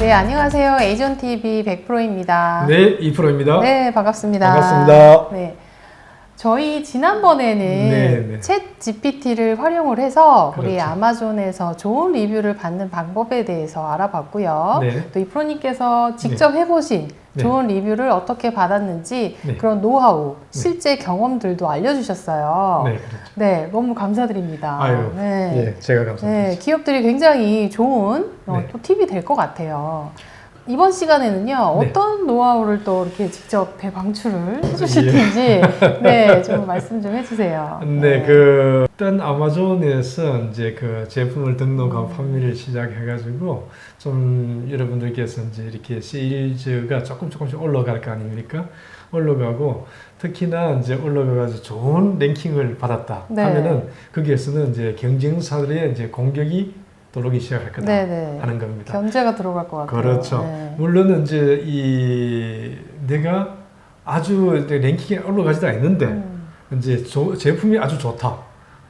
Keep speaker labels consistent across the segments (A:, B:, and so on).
A: 네, 안녕하세요. 에이전TV 100%입니다.
B: 네, 2%입니다.
A: 네, 반갑습니다.
B: 반갑습니다.
A: 네. 저희 지난번에는 챗 GPT를 활용을 해서
B: 그렇죠.
A: 우리 아마존에서 좋은 리뷰를 받는 방법에 대해서 알아봤고요.
B: 네.
A: 또 이프로님께서 직접 해보신 좋은 리뷰를 어떻게 받았는지 그런 노하우, 실제 경험들도 알려주셨어요.
B: 네, 그렇죠.
A: 네, 너무 감사드립니다.
B: 아유,
A: 네.
B: 예, 제가 감사드립니다.
A: 네, 기업들이 굉장히 좋은 또 팁이 될 것 같아요. 이번 시간에는요, 어떤 노하우를 또 이렇게 직접 대방출을 해주실 텐지, 네, 좀 말씀 좀 해주세요.
B: 네, 일단 아마존에서 이제 그 제품을 등록하고 판매를 시작해가지고, 좀 여러분들께서 이제 이렇게 세일즈가 조금씩 올라갈 거 아닙니까? 올라가고, 특히나 이제 올라가가지고 좋은 랭킹을 받았다 하면은, 거기에서는 이제 경쟁사들의 이제 공격이 들어오기 시작할 거다 하는 겁니다.
A: 견제가 들어갈 것 같아요.
B: 그렇죠.
A: 네.
B: 물론 이제 내가 아주 랭킹에 올라가지도 않는데 이제 제품이 아주 좋다.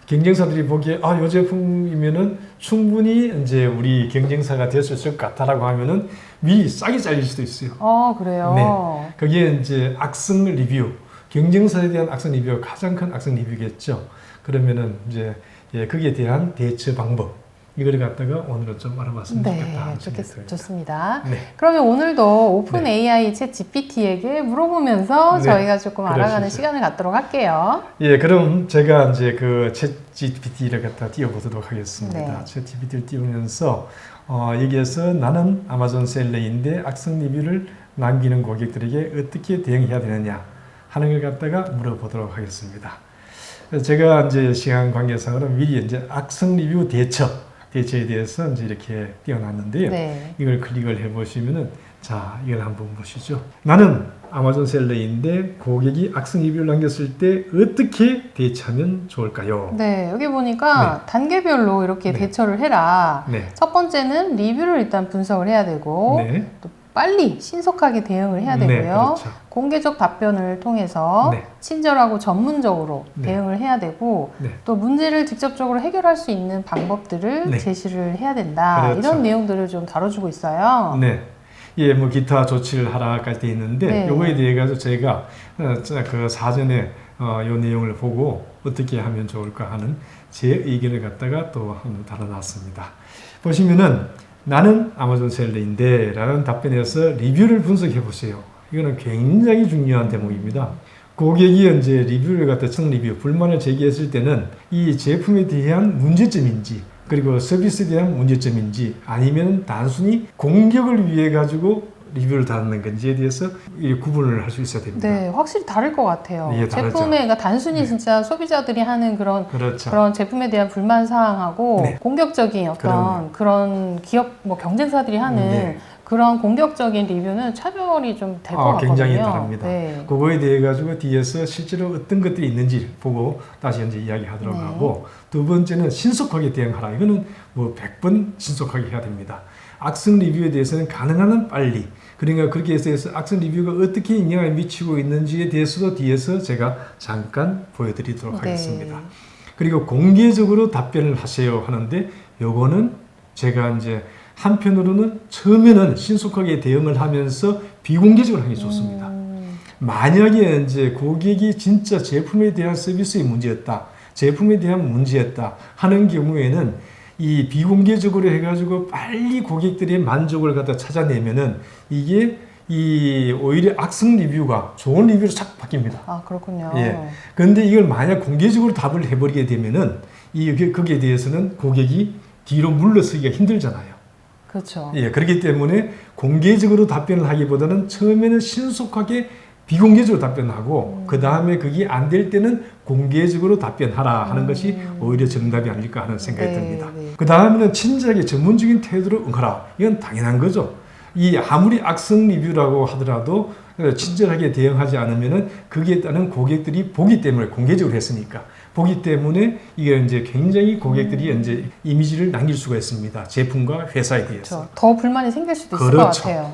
B: 경쟁사들이 보기에 이 제품이면은 충분히 이제 우리 경쟁사가 될 수 있을 것 같다라고 하면은 미리 싸게 잘릴 수도 있어요.
A: 그래요.
B: 네. 그게 이제 악성 리뷰, 경쟁사에 대한 악성 리뷰가 가장 큰 악성 리뷰겠죠. 그러면은 이제 거기에 대한 대처 방법. 이걸 갖다가 오늘은 좀 알아봤으면 좋겠다.
A: 좋습니다. 네. 그러면 오늘도 오픈 AI 챗 GPT에게 물어보면서 저희가 조금 알아가는 시간을 갖도록 할게요.
B: 예, 그럼 제가 이제 그 챗 GPT를 갖다 띄워보도록 하겠습니다. 챗 GPT를 띄우면서 여기에서 나는 아마존 셀러인데 악성 리뷰를 남기는 고객들에게 어떻게 대응해야 되느냐 하는 걸 갖다가 물어보도록 하겠습니다. 제가 이제 시간 관계상으로 미리 이제 악성 리뷰 대처에 대해서 이제 이렇게 띄워놨는데요. 이걸 클릭을 해보시면은, 자, 이걸 한번 보시죠. 나는 아마존 셀러인데 고객이 악성 리뷰를 남겼을 때 어떻게 대처하면 좋을까요?
A: 네, 여기 보니까 단계별로 이렇게 대처를 해라. 첫 번째는 리뷰를 일단 분석을 해야 되고, 또 빨리 신속하게 대응을 해야 되고요. 공개적 답변을 통해서 친절하고 전문적으로 대응을 해야 되고 또 문제를 직접적으로 해결할 수 있는 방법들을 제시를 해야 된다. 이런 내용들을 좀 다뤄주고 있어요.
B: 예, 뭐 기타 조치를 하라까지 돼 있는데 요거에 대해 가지고 제가 그 사전에 요 내용을 보고 어떻게 하면 좋을까 하는 제 의견을 갖다가 또 한번 달아놨습니다. 보시면은 나는 아마존 셀러인데 라는 답변에서 리뷰를 분석해 보세요. 이거는 굉장히 중요한 대목입니다. 고객이 이제 리뷰를 갖다 리뷰, 불만을 제기했을 때는 이 제품에 대한 문제점인지 그리고 서비스에 대한 문제점인지 아니면 단순히 공격을 위해 가지고 리뷰를 다루는 건지에 대해서 구분을 할 수 있어야 됩니다.
A: 네, 확실히 다를 것 같아요. 제품에 그러니까 단순히 진짜 소비자들이 하는 그런 제품에 대한 불만 사항하고 공격적인 어떤 그런 기업 경쟁사들이 하는 그런 공격적인 리뷰는 차별이 좀 될 것 같거든요.
B: 굉장히 다릅니다. 그거에 대해 가지고 뒤에서 실제로 어떤 것들이 있는지 보고 다시 이제 이야기하도록 하고, 두 번째는 신속하게 대응하라. 이거는 뭐 100번 신속하게 해야 됩니다. 악성 리뷰에 대해서는 가능한 한 빨리, 그러니까 그렇게 해서 악성 리뷰가 어떻게 영향을 미치고 있는지에 대해서도 뒤에서 제가 잠깐 보여드리도록 하겠습니다. 그리고 공개적으로 답변을 하세요 하는데, 요거는 제가 이제 한편으로는 처음에는 신속하게 대응을 하면서 비공개적으로 하는 게 좋습니다. 만약에 이제 고객이 진짜 제품에 대한 서비스의 문제였다, 제품에 대한 문제였다 하는 경우에는 이 비공개적으로 해가지고 빨리 고객들의 만족을 갖다 찾아내면은 이게 오히려 악성 리뷰가 좋은 리뷰로 착 바뀝니다.
A: 그렇군요.
B: 그런데 이걸 만약 공개적으로 답을 해버리게 되면은 거기에 대해서는 고객이 뒤로 물러서기가 힘들잖아요.
A: 그렇죠.
B: 그렇기 때문에 공개적으로 답변을 하기보다는 처음에는 신속하게 비공개적으로 답변하고 그 다음에 그게 안 될 때는 공개적으로 답변하라 하는 것이 오히려 정답이 아닐까 하는 생각이 듭니다. 그 다음에는 친절하게 전문적인 태도로 응하라. 이건 당연한 거죠. 아무리 악성 리뷰라고 하더라도 친절하게 대응하지 않으면은 거기에 따른 고객들이 보기 때문에 공개적으로 했으니까 보기 때문에 이게 이제 굉장히 고객들이 이제 이미지를 남길 수가 있습니다. 제품과 회사에 대해서.
A: 더 불만이 생길 수도 있을 것 같아요.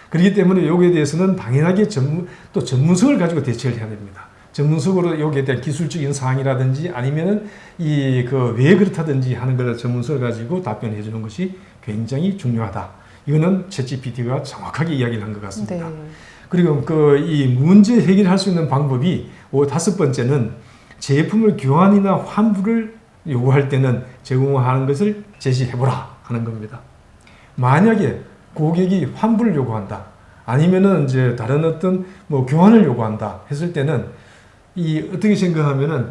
B: 그렇기 때문에 여기에 대해서는 당연하게 전문성을 가지고 대처를 해야 됩니다. 전문성으로 여기에 대한 기술적인 사항이라든지 아니면은 왜 그렇다든지 하는 걸 전문성을 가지고 답변해 주는 것이 굉장히 중요하다. 이거는 챗GPT가 정확하게 이야기를 한 것 같습니다.
A: 네.
B: 그리고 이 문제 해결할 수 있는 방법이 5번째는 제품을 교환이나 환불을 요구할 때는 제공하는 것을 제시해보라 하는 겁니다. 만약에 고객이 환불을 요구한다, 아니면은 이제 다른 어떤 뭐 교환을 요구한다 했을 때는 이 어떻게 생각하면은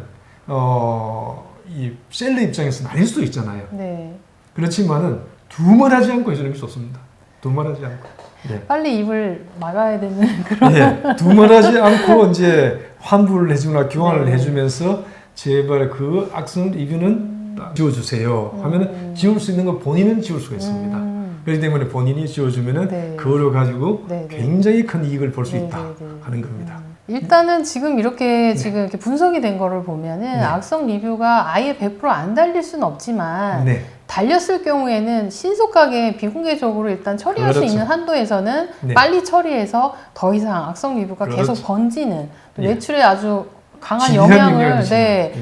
B: 이 셀러 입장에서 나뉠 수도 있잖아요.
A: 네.
B: 그렇지만은 두말하지 않고 해주는 게 좋습니다. 두말하지 않고. 네.
A: 빨리 입을 막아야 되는 그런.
B: 네. 두말하지 않고 이제 환불을 해주거나 교환을 해주면서 제발 그 악성 리뷰는 지워주세요 하면은 지울 수 있는 건 본인은 지울 수가 있습니다. 그렇기 때문에 본인이 지워주면은 그거를 가지고 굉장히 큰 이익을 볼 수 있다 하는 겁니다.
A: 일단은 지금 이렇게 분석이 된 거를 보면은 악성 리뷰가 아예 100% 안 달릴 수는 없지만 달렸을 경우에는 신속하게 비공개적으로 일단 처리할 수 있는 한도에서는 빨리 처리해서 더 이상 악성 리뷰가 계속 번지는 매출에 아주 강한 영향을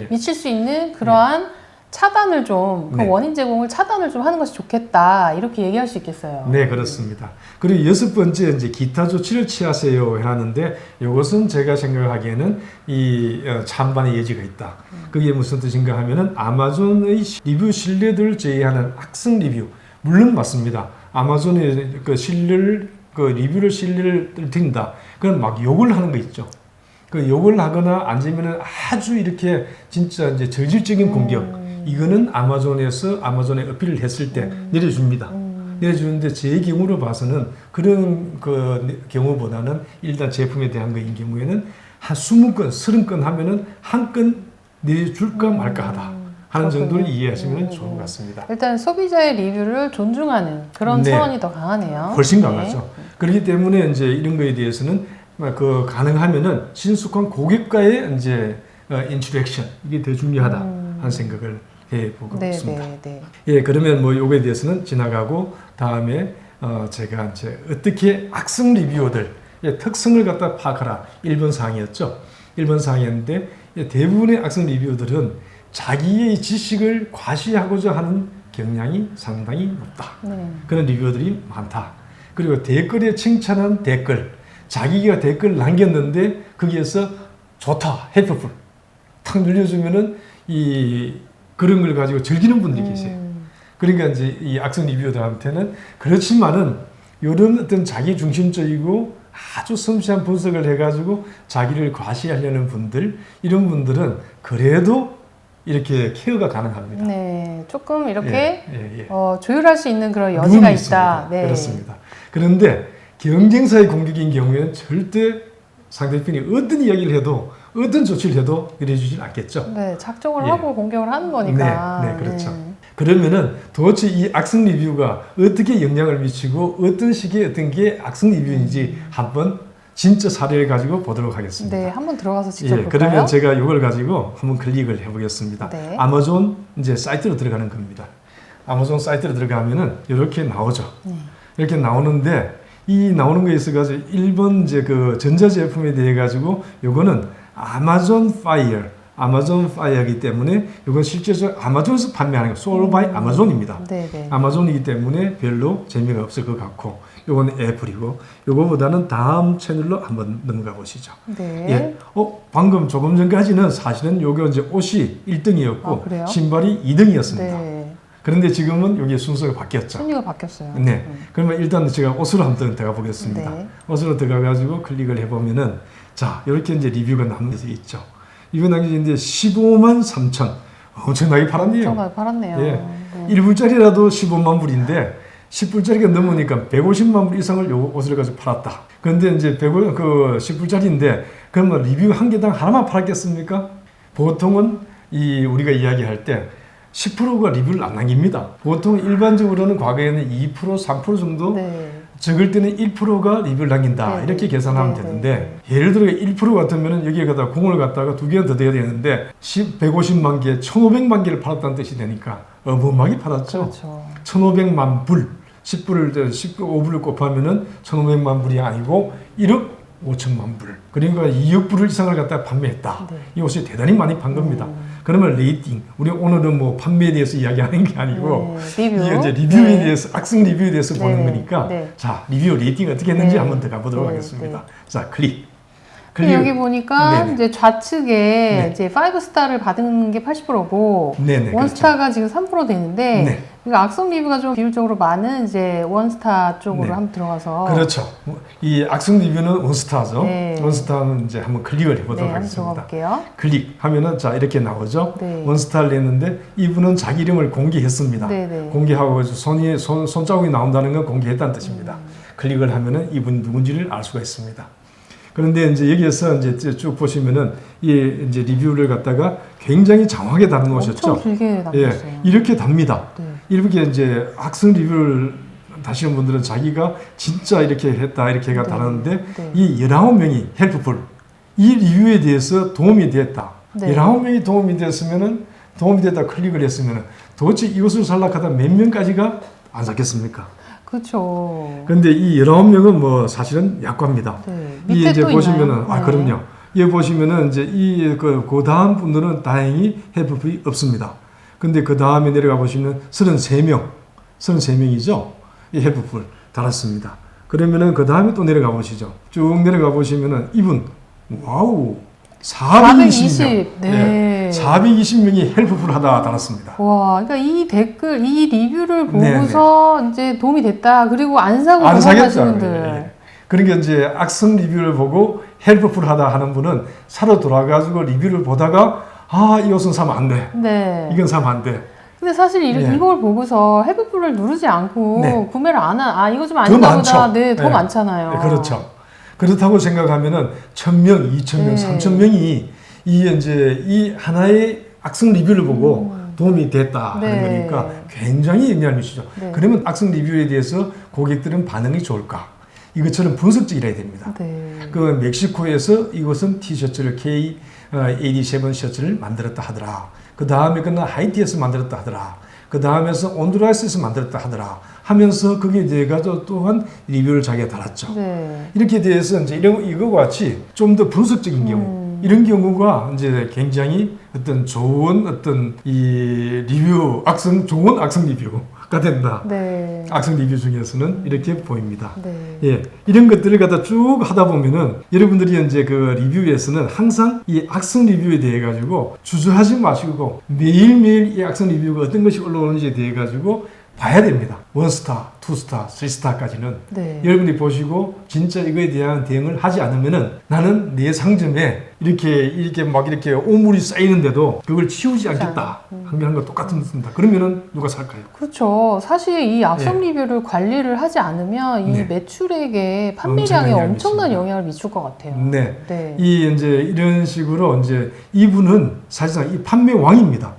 A: 미칠 수 있는 그러한 차단을 좀, 그 원인 제공을 차단을 좀 하는 것이 좋겠다, 이렇게 얘기할 수 있겠어요.
B: 네, 그렇습니다. 그리고 6번째, 이제 기타 조치를 취하세요 하는데, 이것은 제가 생각하기에는 이 찬반의 여지가 있다. 그게 무슨 뜻인가 하면은 아마존의 리뷰 신뢰도를 제외하는 악성 리뷰, 물론 맞습니다. 아마존의 리뷰를 신뢰를 드린다. 그건 막 욕을 하는 거 있죠. 그 욕을 하거나 아니면은 아주 이렇게 진짜 이제 저질적인 공격. 이거는 아마존에 어필을 했을 때 내려줍니다. 내려주는데 제 경우로 봐서는 그런 그 경우보다는 일단 제품에 대한 거인 경우에는 한 20건, 30건 하면은 한 건 내려줄까 말까 하다 하는 정도를 이해하시면 좋은 것 같습니다.
A: 일단 소비자의 리뷰를 존중하는 그런 차원이 더 강하네요.
B: 훨씬 강하죠. 그렇기 때문에 이제 이런 거에 대해서는 가능하면은 신속한 고객과의 이제 인터랙션, 이게 더 중요하다 하는 생각을 해보고 있습니다. 예, 그러면 뭐 요거에 대해서는 지나가고 다음에 제가 이제 어떻게 악성 리뷰어들 특성을 갖다 파악하라 1번 사항이었죠. 1번 사항이었는데 대부분의 악성 리뷰어들은 자기의 지식을 과시하고자 하는 경향이 상당히 높다. 그런 리뷰어들이 많다. 그리고 댓글에 칭찬한 댓글, 자기가 댓글 남겼는데 거기에서 좋다, 헬프풀 탁 눌려주면은 그런 걸 가지고 즐기는 분들이 계세요. 그러니까 이제 이 악성 리뷰어들한테는 그렇지만은 이런 어떤 자기 중심적이고 아주 섬세한 분석을 해가지고 자기를 과시하려는 분들, 이런 분들은 그래도 이렇게 케어가 가능합니다.
A: 네, 조금 이렇게 조율할 수 있는 그런 여지가 있다.
B: 네. 그렇습니다. 그런데 경쟁사의 공격인 경우에는 절대 상대편이 어떤 이야기를 해도 어떤 조치를 해도 이래주질 않겠죠.
A: 네, 작정을 하고 공격을 하는 거니까.
B: 네, 그렇죠. 그러면은 도대체 이 악성 리뷰가 어떻게 영향을 미치고 어떤 식의 어떤 게 악성 리뷰인지 한번 진짜 사례를 가지고 보도록 하겠습니다.
A: 네, 한번 들어가서 직접 볼까요?
B: 그러면 제가 이걸 가지고 한번 클릭을 해보겠습니다. 아마존 이제 사이트로 들어가는 겁니다. 아마존 사이트로 들어가면은 이렇게 나오죠. 이렇게 나오는데 이 나오는 거에 있어 가지고 1번 이제 그 전자제품에 대해 가지고 요거는 아마존 파이어이기 때문에 이건 실제적으로 아마존에서 판매하는 거 솔 바이 아마존입니다. 아마존이기 때문에 별로 재미가 없을 것 같고 이건 애플이고 이거보다는 다음 채널로 한번 넘어가 보시죠. 방금 조금 전까지는 사실은 요게 이제 옷이 1등이었고 신발이 2등이었습니다. 그런데 지금은 여기 순서가 바뀌었죠.
A: 순위가 바뀌었어요.
B: 네. 그러면 일단 제가 옷으로 한번 들어가 보겠습니다. 옷으로 들어가 가지고 클릭을 해보면은 자, 이렇게 이제 리뷰가 남겨져 있죠. 이거 남겨져 15만 3천. 엄청나게 팔았네요.
A: 엄청나게 팔았네요.
B: 예. 1불짜리라도 15만 불인데 10불짜리가 넘으니까 150만 불 이상을 요 옷을 가지고 팔았다. 그런데 이제 10불짜리인데 그러면 리뷰 한 개당 하나만 팔았겠습니까? 보통은 우리가 이야기할 때 10%가 리뷰를 안 남깁니다. 보통 일반적으로는 과거에는 2%, 3% 정도 적을 때는 1%가 리뷰를 남긴다. 이렇게 계산하면 되는데 예를 들어 1% 같으면 여기에 갖다가 공을 갖다가 2개는 더 돼야 되는데 150만 개, 1,500만 개를 팔았다는 뜻이 되니까 어마어마하게 팔았죠. 1,500만 불, 15불을 곱하면은 1,500만 불이 아니고 1억 5천만 불. 그러니까 2억 불 이상을 갖다가 판매했다. 이 옷이 대단히 많이 판 겁니다. 그러면 레이팅. 우리 오늘은 뭐 판매에 대해서 이야기하는 게 아니고
A: 리뷰.
B: 이제 리뷰에 대해서 악성 리뷰에 대해서 보는 거니까
A: 네.
B: 자 리뷰 레이팅 어떻게 했는지 한번 들어가 보도록 하겠습니다. 자 클릭.
A: 여기 보니까 이제 좌측에 이제 5스타를 받은 게 80%고 원스타가 지금 3% 되는데 그러니까 악성 리뷰가 좀 비율적으로 많은 이제 원스타 쪽으로 한번 들어가서
B: 그렇죠. 이 악성 리뷰는 원스타죠. 원스타는 이제 한번 클릭을 해보도록 하겠습니다.
A: 들어가 볼게요.
B: 클릭하면은 자 이렇게 나오죠. 원스타를 냈는데 이분은 자기 이름을 공개했습니다. 공개하고 손자국이 나온다는 건 공개했다는 뜻입니다. 클릭을 하면은 이분 누군지를 알 수가 있습니다. 그런데 이제 여기에서 이제 쭉 보시면은 이 이제 리뷰를 갖다가 굉장히 장황하게 달아놓으셨죠.
A: 엄청 길게 달았어요.
B: 이렇게 답니다. 이렇게 이제 악성 리뷰를 다시는 분들은 자기가 진짜 이렇게 했다 이렇게가 달았는데 이 19명이 헬프풀 이 리뷰에 대해서 도움이 됐다. 19명이 도움이 됐으면은 도움이 됐다 클릭을 했으면은 도대체 이것을 살락하다 몇 명까지가 안 샀겠습니까?
A: 그렇죠.
B: 그런데 이 19명은 뭐 사실은 약과입니다.
A: 밑에
B: 이제
A: 또
B: 보시면은 그럼요. 여기 보시면은 이제 그 다음 분들은 다행히 헬프풀이 없습니다. 근데 그 다음에 내려가 보시면 33명이죠. 이 헬프풀 달았습니다. 그러면은 그 다음에 또 내려가 보시죠. 쭉 내려가 보시면은 이분 와우 420명. 420명이 헬프풀 하다 달았습니다.
A: 와, 그러니까 이 댓글, 이 리뷰를 보고서 이제 도움이 됐다. 그리고 안 사고 넘어가시는 분들.
B: 그러니까 이제 악성 리뷰를 보고 헬프풀 하다 하는 분은 사러 돌아가지고 리뷰를 보다가 이것은 사면 안 돼. 이건 사면 안 돼.
A: 근데 사실 이걸 보고서 헬프풀을 누르지 않고 구매를 안 이거 좀 아닌가 보다. 더 많잖아요.
B: 그렇죠. 그렇다고 생각하면은 1000명, 2000명, 3000명이 이 하나의 악성 리뷰를 보고 도움이 됐다 하는 거니까 굉장히 의미할 것이죠. 그러면 악성 리뷰에 대해서 고객들은 반응이 좋을까? 이것처럼 분석적이라야 됩니다. 그 멕시코에서 이것은 티셔츠를 K87 셔츠를 만들었다 하더라. 그 다음에 그는 하이티에서 만들었다 하더라. 그 다음에서 온두라스에서 만들었다 하더라. 하면서 거기에 대해 가지고 또한 리뷰를 자기가 달았죠. 이렇게 대해서 이제 이거와 같이 좀 더 분석적인 경우 이런 경우가 이제 굉장히 어떤 좋은 이 리뷰 좋은 악성 리뷰가 된다. 악성 리뷰 중에서는 이렇게 보입니다. 이런 것들을 갖다 쭉 하다 보면은 여러분들이 이제 그 리뷰에서는 항상 이 악성 리뷰에 대해 가지고 주저하지 마시고 매일매일 이 악성 리뷰가 어떤 것이 올라오는지에 대해 가지고 봐야 됩니다. 1스타, 2스타, 3스타까지는 여러분들이 보시고 진짜 이거에 대한 대응을 하지 않으면은 나는 내 상점에 이렇게 오물이 쌓이는데도 그걸 치우지 않겠다 하는 거 똑같은 것입니다. 그러면은 누가 살까요?
A: 그렇죠. 사실 이 악성 리뷰를 관리를 하지 않으면 이 매출액에 판매량에 엄청난 영향을 미칠 것 같아요.
B: 이제 이런 식으로 이제 이분은 사실상 이 판매 왕입니다.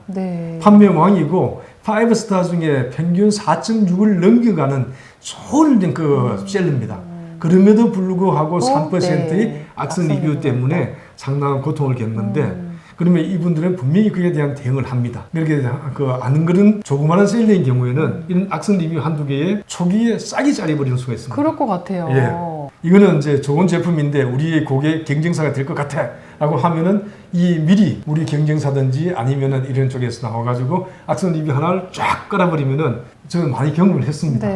B: 판매 왕이고 5스타 중에 평균 4.6을 넘겨가는 좋은 그 셀러입니다. 그럼에도 불구하고 3%의 악성 리뷰 때문에 상당한 고통을 겪는데 그러면 이분들은 분명히 그에 대한 대응을 합니다. 이렇게 아는 그런 조그마한 셀러인 경우에는 이런 악성 리뷰 한두 개에 초기에 싸게 짜리버리는 수가 있습니다.
A: 그럴 것 같아요.
B: 이거는 이제 좋은 제품인데 우리의 고객 경쟁사가 될 것 같아 라고 하면은 미리 우리 경쟁사든지 아니면은 이런 쪽에서 나와가지고 악성 리뷰 하나를 쫙 깔아버리면은 저는 많이 경험을 했습니다.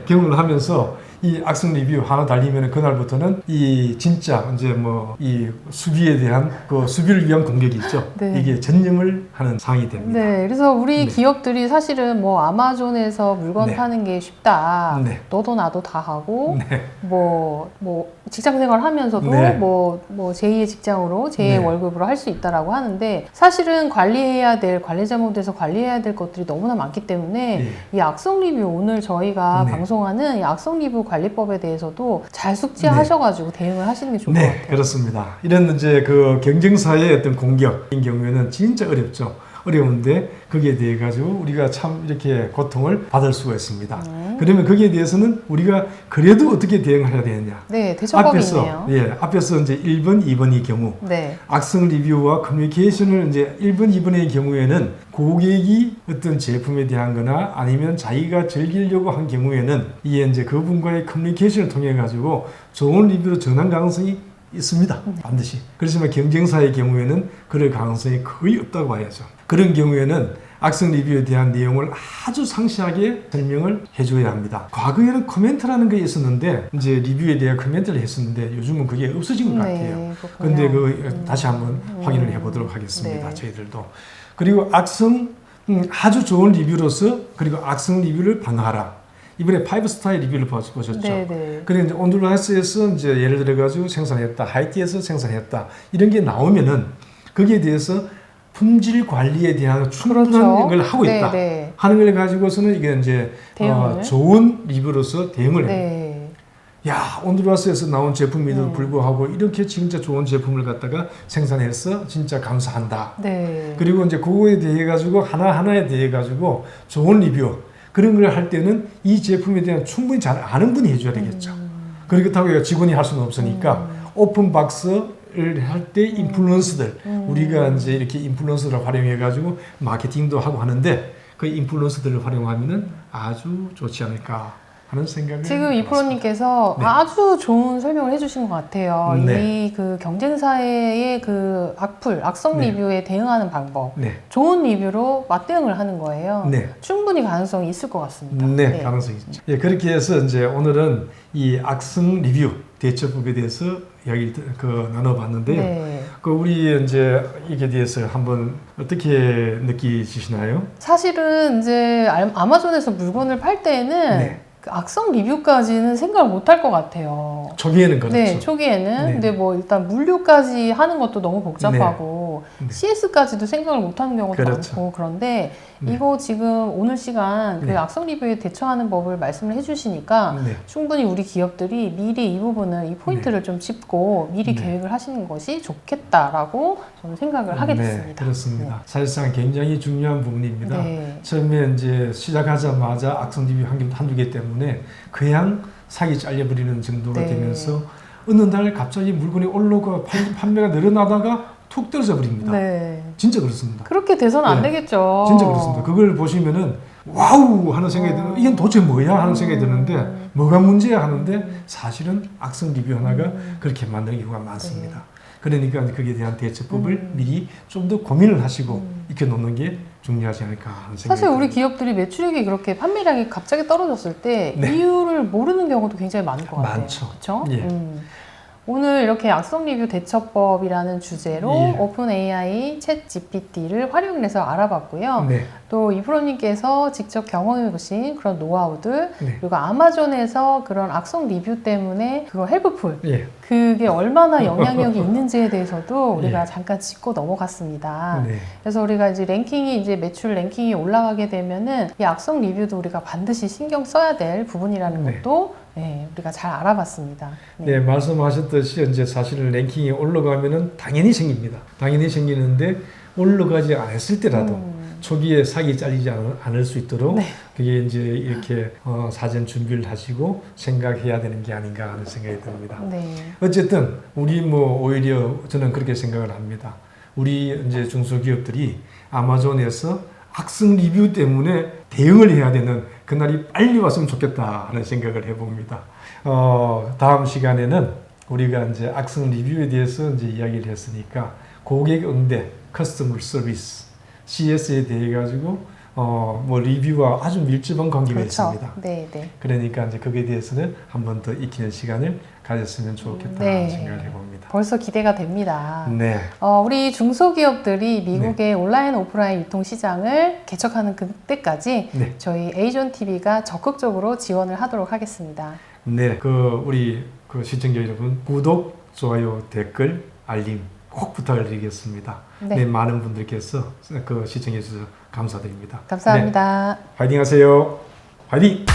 B: 경험을 하면서 이 악성 리뷰 하나 달리면 그날부터는 이 진짜 이제 이 수비에 대한 그 수비를 위한 공격이 있죠. 이게 전념을 하는 상황이 됩니다.
A: 그래서 우리 기업들이 사실은 아마존에서 물건 파는 게 쉽다. 너도 나도 다 하고 직장 생활 하면서도 제2의 직장으로 제2의 월급으로 할 수 있다라고 하는데 사실은 관리해야 될 관리자 모드에서 관리해야 될 것들이 너무나 많기 때문에 이 악성 리뷰 오늘 저희가 방송하는 이 악성 리뷰 관리법에 대해서도 잘 숙지하셔가지고 대응을 하시는 게 좋을 것 같아요.
B: 그렇습니다. 이런 이제 그 경쟁사의 어떤 공격인 경우에는 진짜 어렵죠. 어려운데 거기에 대해 가지고 우리가 참 이렇게 고통을 받을 수가 있습니다. 그러면 거기에 대해서는 우리가 그래도 어떻게 대응해야 되느냐?
A: 대처법이 있네요.
B: 앞에서 이제 1번, 2번의 경우 악성 리뷰와 커뮤니케이션을 이제 1번, 2번의 경우에는 고객이 어떤 제품에 대한 거나 아니면 자기가 즐기려고 한 경우에는 이제 그분과의 커뮤니케이션을 통해 가지고 좋은 리뷰로 전환 가능성이 있습니다. 반드시. 그렇지만 경쟁사의 경우에는 그럴 가능성이 거의 없다고 봐야죠. 그런 경우에는 악성 리뷰에 대한 내용을 아주 상세하게 설명을 해줘야 합니다. 과거에는 코멘트라는 게 있었는데 이제 리뷰에 대한 코멘트를 했었는데 요즘은 그게 없어진 것 같아요. 그런데 다시 한번 확인을 해보도록 하겠습니다.
A: 네.
B: 저희들도. 그리고 아주 좋은 리뷰로서 그리고 악성 리뷰를 방어하라. 이번에 5스타의 리뷰를 보셨죠? 그리고 이제 온두라스에서 이제 예를 들어가지고 생산했다, 하이티에서 생산했다 이런 게 나오면은 거기에 대해서 품질 관리에 대한 충분한 걸 하고 있다 하는 걸 가지고서는 이게 이제 좋은 리뷰로서 대응을 해요. 야, 온두라스에서 나온 제품에도 불구하고 이렇게 진짜 좋은 제품을 갖다가 생산해서 진짜 감사한다. 그리고 이제 그거에 대해 가지고 하나하나에 대해 가지고 좋은 리뷰 그런 걸 할 때는 이 제품에 대한 충분히 잘 아는 분이 해줘야 되겠죠. 그렇다고 직원이 할 수는 없으니까 오픈 박스를 할 때 인플루언서들 우리가 이제 이렇게 인플루언서를 활용해 가지고 마케팅도 하고 하는데 그 인플루언서들을 활용하면은 아주 좋지 않을까 하는 생각을
A: 지금 이 프로님께서 아주 좋은 설명을 해주신 것 같아요. 이 그 경쟁사의 그 악성 리뷰에 대응하는 방법, 좋은 리뷰로 맞대응을 하는 거예요. 충분히 가능성이 있을 것 같습니다.
B: 가능성이 있죠. 그렇게 해서 이제 오늘은 이 악성 리뷰 대처법에 대해서 이야기를 나눠봤는데요. 우리 이제 이게 대해서 한번 어떻게 느끼시나요?
A: 사실은 이제 아마존에서 물건을 팔 때는 그 악성 리뷰까지는 생각을 못 할 것 같아요.
B: 초기에는 그렇죠.
A: 초기에는. 근데 뭐 일단 물류까지 하는 것도 너무 복잡하고 CS까지도 생각을 못 하는 경우도 많고 그런데 이거 지금 오늘 시간 그 악성 리뷰에 대처하는 법을 말씀을 해주시니까 충분히 우리 기업들이 미리 이 부분을 이 포인트를 좀 짚고 미리 계획을 하시는 것이 좋겠다라고 저는 생각을 하게 됐습니다.
B: 그렇습니다. 사실상 굉장히 중요한 부분입니다. 처음에 이제 시작하자마자 악성 리뷰 한두 개 때문에 그냥 사기 잘려버리는 정도가 되면서 어느 날 갑자기 물건이 올라오고 판매가 늘어나다가 툭 떨어져 버립니다. 진짜 그렇습니다.
A: 그렇게 돼서는 안 되겠죠.
B: 진짜 그렇습니다. 그걸 보시면은 와우 하는 생각이 드는 이건 도대체 뭐야 하는 생각이 드는데 뭐가 문제야 하는데 사실은 악성 리뷰 하나가 그렇게 만드는 경우가 많습니다. 그러니까 거기에 대한 대처법을 미리 좀 더 고민을 하시고 익혀놓는 게 중요하지 않을까 하는 생각이
A: 사실 우리 기업들이 매출액이 그렇게 판매량이 갑자기 떨어졌을 때 이유를 모르는 경우도 굉장히 많을 것 같아요.
B: 많죠.
A: 그렇죠? 오늘 이렇게 악성 리뷰 대처법이라는 주제로 오픈 AI 챗 GPT를 활용해서 알아봤고요. 또 이 프로님께서 직접 경험해 보신 그런 노하우들 그리고 아마존에서 그런 악성 리뷰 때문에 그거 헬프풀 그게 얼마나 영향력이 있는지에 대해서도 우리가 잠깐 짚고 넘어갔습니다. 그래서 우리가 이제 이제 매출 랭킹이 올라가게 되면은 이 악성 리뷰도 우리가 반드시 신경 써야 될 부분이라는 것도 우리가 잘 알아봤습니다.
B: 말씀하셨듯이 이제 사실은 랭킹이 올라가면은 당연히 생깁니다. 당연히 생기는데 올라가지 않았을 때라도 초기에 사기 잘리지 않을 수 있도록 그게 이제 이렇게 사전 준비를 하시고 생각해야 되는 게 아닌가 하는 생각이 듭니다. 어쨌든 우리 오히려 저는 그렇게 생각을 합니다. 우리 이제 중소기업들이 아마존에서 악성 리뷰 때문에 대응을 해야 되는 그날이 빨리 왔으면 좋겠다 하는 생각을 해봅니다. 다음 시간에는 우리가 이제 악성 리뷰에 대해서 이제 이야기를 했으니까 고객 응대, 커스터머 서비스, CS에 대해 가지고 리뷰와 아주 밀접한 관계가 있습니다. 그러니까 이제 거기에 대해서는 한 번 더 익히는 시간을 가졌으면 좋겠다 생각을 해봅니다.
A: 벌써 기대가 됩니다. 우리 중소기업들이 미국의 온라인 오프라인 유통 시장을 개척하는 그때까지 저희 에이존 TV가 적극적으로 지원을 하도록 하겠습니다.
B: 우리 시청자 여러분 구독, 좋아요, 댓글, 알림 꼭 부탁을 드리겠습니다. 많은 분들께서 시청해 주셔서 감사드립니다.
A: 감사합니다.
B: 화이팅 하세요. 화이팅!